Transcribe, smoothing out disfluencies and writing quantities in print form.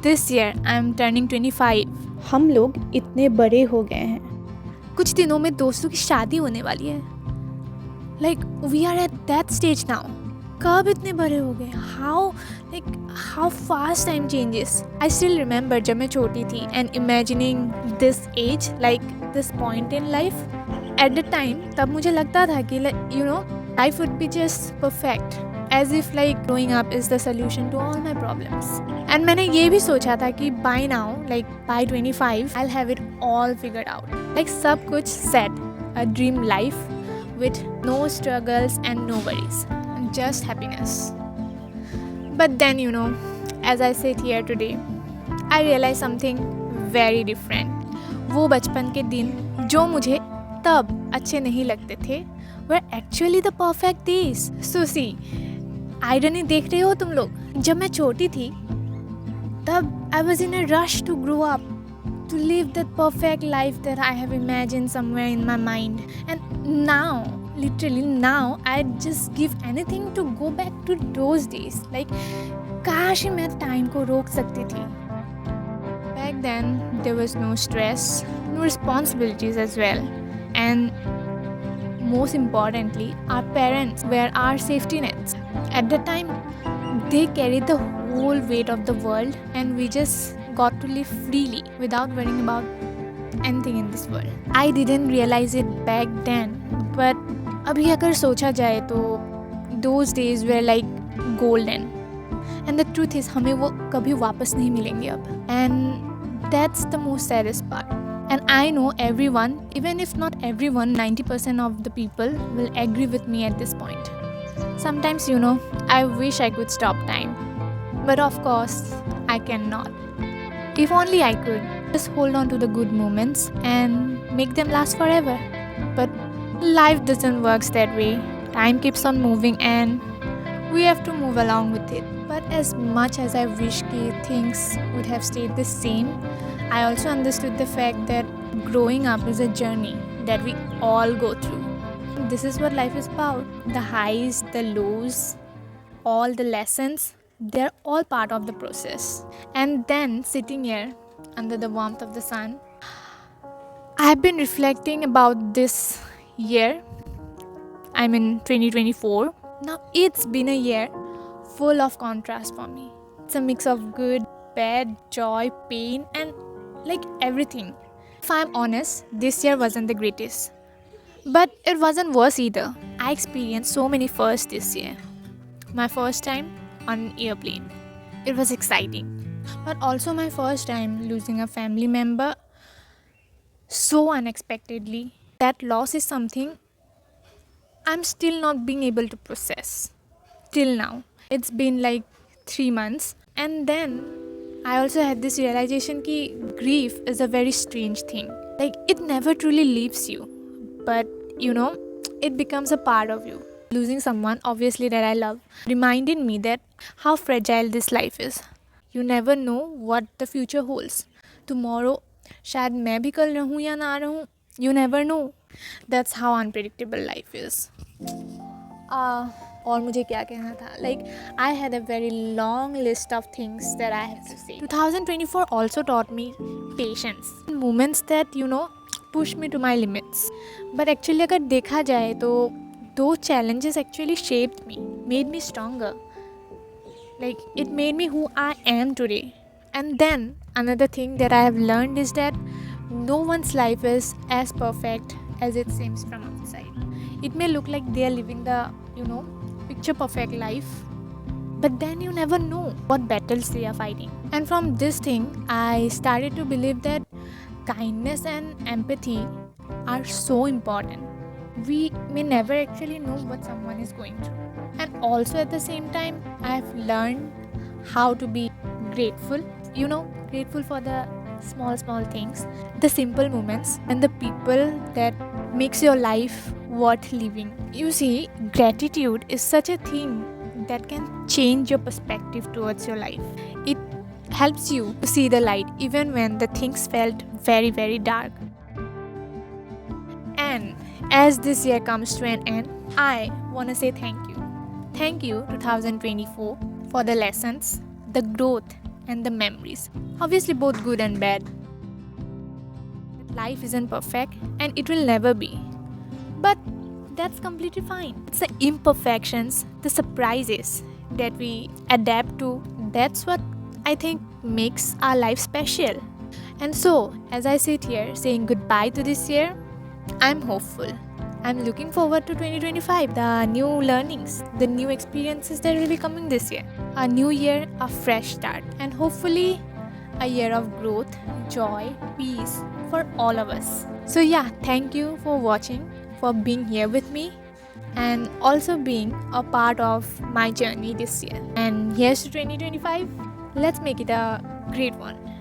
This year I am turning 25. हम लोग इतने बड़े हो गए हैं. कुछ दिनों में दोस्तों की शादी होने वाली है. Like we are at that stage now. कब इतने बड़े हो गए? How fast time changes. I still remember जब मैं छोटी थी and imagining this age, like this point in life. At the time तब मुझे लगता था कि life would be just perfect. As if like growing up is the solution to all my problems. And मैंने ये भी सोचा था कि by now, like by 25, I'll have it all figured out. Like सब कुछ set, a dream life with no struggles and no worries, just happiness. But then as I sit here today, I realize something very different. वो बचपन के दिन जो मुझे तब अच्छे नहीं लगते थे were actually the perfect days. So see, irony देख रहे हो तुम लोग? जब मैं छोटी थी तब I was in a rush to grow up, to live that perfect life that I have imagined somewhere in my mind. And now, literally now, I just give anything to go back to those days. Like काश ही मैं time को रोक सकती थी. Back then there was no stress, no responsibilities as well, and most importantly, our parents were our safety nets. At the time, they carried the whole weight of the world, and we just got to live freely without worrying about anything in this world. I didn't realize it back then, but अभी अगर सोचा जाए तो those days were like golden. And the truth is, हमें वो कभी वापस नहीं मिलेंगे अब. And that's the most saddest part. And I know everyone, even if not everyone, 90% of the people will agree with me at this point. Sometimes, I wish I could stop time. But of course, I cannot. If only I could just hold on to the good moments and make them last forever. But life doesn't work that way. Time keeps on moving and we have to move along with it. But as much as I wish things would have stayed the same, I also understood the fact that growing up is a journey that we all go through. This is what life is about. The highs, the lows, all the lessons, they're all part of the process. And then sitting here under the warmth of the sun, I've been reflecting about this year. I'm in 2024. Now it's been a year full of contrast for me. It's a mix of good, bad, joy, pain, and like everything. If I'm honest, this year wasn't the greatest. But it wasn't worse either. I experienced so many firsts this year. My first time on an airplane. It was exciting. But also my first time losing a family member so unexpectedly. That loss is something I'm still not being able to process. Till now. It's been like 3 months. And then I also had this realization that grief is a very strange thing. Like it never truly leaves you. But it becomes a part of you. Losing someone, obviously, that I love, reminded me that how fragile this life is. You never know what the future holds. Tomorrow, शायद मैं भी कल रहूँ या ना रहूँ. You never know. That's how unpredictable life is. और मुझे क्या कहना था? Like, I had a very long list of things that I have to say. 2024 also taught me patience. Moments that, push me to my limits. But actually अगर देखा जाए तो those challenges actually shaped me, made me stronger. Like it made me who I am today. And then another thing that I have learned is that no one's life is as perfect as it seems from outside. It may look like they are living the, picture perfect life, but then you never know what battles they are fighting. And from this thing, I started to believe that kindness and empathy are so important. We may never actually know what someone is going through. And also at the same time, I have learned how to be grateful, grateful for the small things, the simple moments, and the people that makes your life worth living. You see, gratitude is such a thing that can change your perspective towards your life. It helps you to see the light even when the things felt very, very dark. And as this year comes to an end, I want to say thank you. Thank you 2024 for the lessons, the growth, and the memories. Obviously, both good and bad. Life isn't perfect and it will never be. But that's completely fine. It's the imperfections, the surprises that we adapt to. That's what I think makes our life special. And so, as I sit here saying goodbye to this year, I'm hopeful. I'm looking forward to 2025, the new learnings, the new experiences that will be coming this year. A new year, a fresh start, and hopefully a year of growth, joy, peace for all of us. So, yeah, thank you for watching, for being here with me, and also being a part of my journey this year. And here's to 2025. Let's make it a great one.